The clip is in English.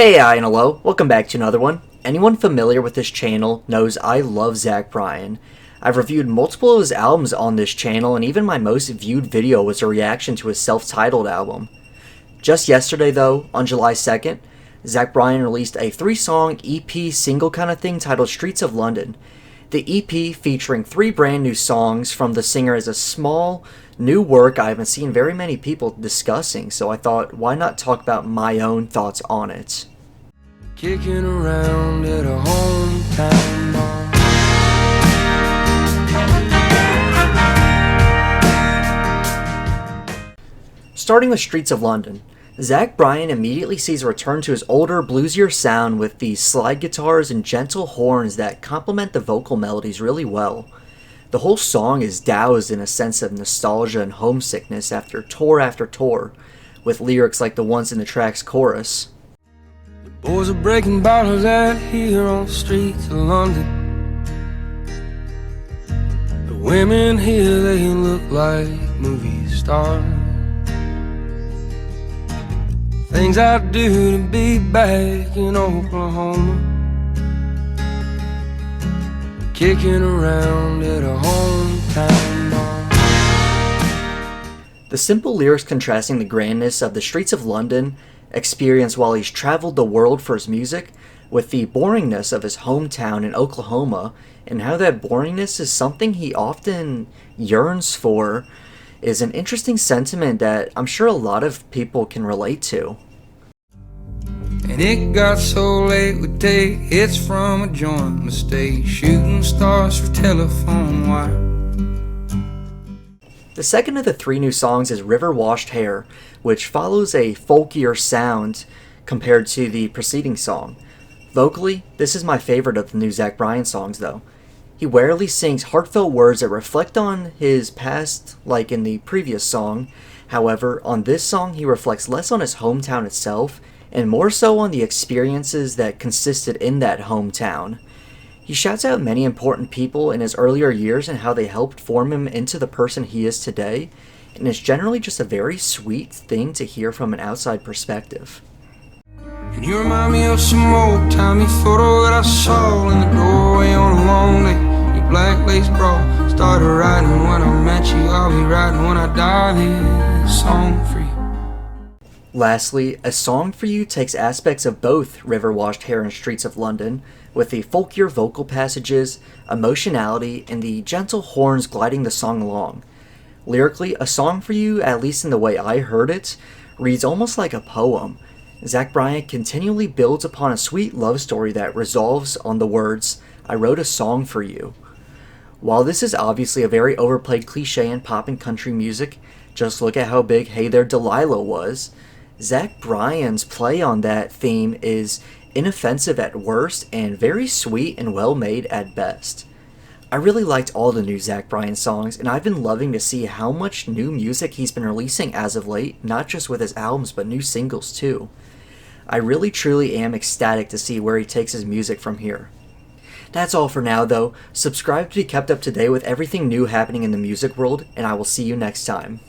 Hey, and hello, welcome back to another one. Anyone familiar with this channel knows I love Zach Bryan. I've reviewed multiple of his albums on this channel, and even my most viewed video was a reaction to his self-titled album. Just yesterday though, on July 2nd, Zach Bryan released a 3-song EP single kind of thing titled Streets of London. The EP, featuring 3 brand new songs from the singer, is a small, new work I haven't seen very many people discussing, so I thought, why not talk about my own thoughts on it. Kicking around at a hometown bar. Starting with Streets of London, Zach Bryan immediately sees a return to his older, bluesier sound with the slide guitars and gentle horns that complement the vocal melodies really well. The whole song is doused in a sense of nostalgia and homesickness after tour, with lyrics like the ones in the track's chorus. The boys are breaking bottles out here on the streets of London. The women here, they look like movie stars. Things I do to be back in Oklahoma, kicking around at a hometown bar. The simple lyrics contrasting the grandness of the streets of London experience while he's traveled the world for his music with the boringness of his hometown in Oklahoma, and how that boringness is something he often yearns for, is an interesting sentiment that I'm sure a lot of people can relate to. And it got so late we'd take hits from a joint mistake, shooting stars for telephone wire. The second of the 3 new songs is River Washed Hair, which follows a folkier sound compared to the preceding song. Vocally, this is my favorite of the new Zach Bryan songs though. He rarely sings heartfelt words that reflect on his past like in the previous song. However, on this song he reflects less on his hometown itself and more so on the experiences that consisted in that hometown. He shouts out many important people in his earlier years and how they helped form him into the person he is today, and it's generally just a very sweet thing to hear from an outside perspective. And you remind me of some old-timey photo that I saw in the doorway on a long day. Your black lace bra started writing when I met you. I'll be writing when I die. This song for you. Lastly, A Song For You takes aspects of both River Washed Hair and Streets of London, with the folkier vocal passages, emotionality, and the gentle horns gliding the song along. Lyrically, A Song For You, at least in the way I heard it, reads almost like a poem. Zach Bryan continually builds upon a sweet love story that resolves on the words, "I wrote a song for you." While this is obviously a very overplayed cliche in pop and country music, just look at how big Hey There Delilah was. Zach Bryan's play on that theme is inoffensive at worst and very sweet and well made at best. I really liked all the new Zach Bryan songs, and I've been loving to see how much new music he's been releasing as of late, not just with his albums but new singles too. I really truly am ecstatic to see where he takes his music from here. That's all for now though. Subscribe to be kept up to date with everything new happening in the music world, and I will see you next time.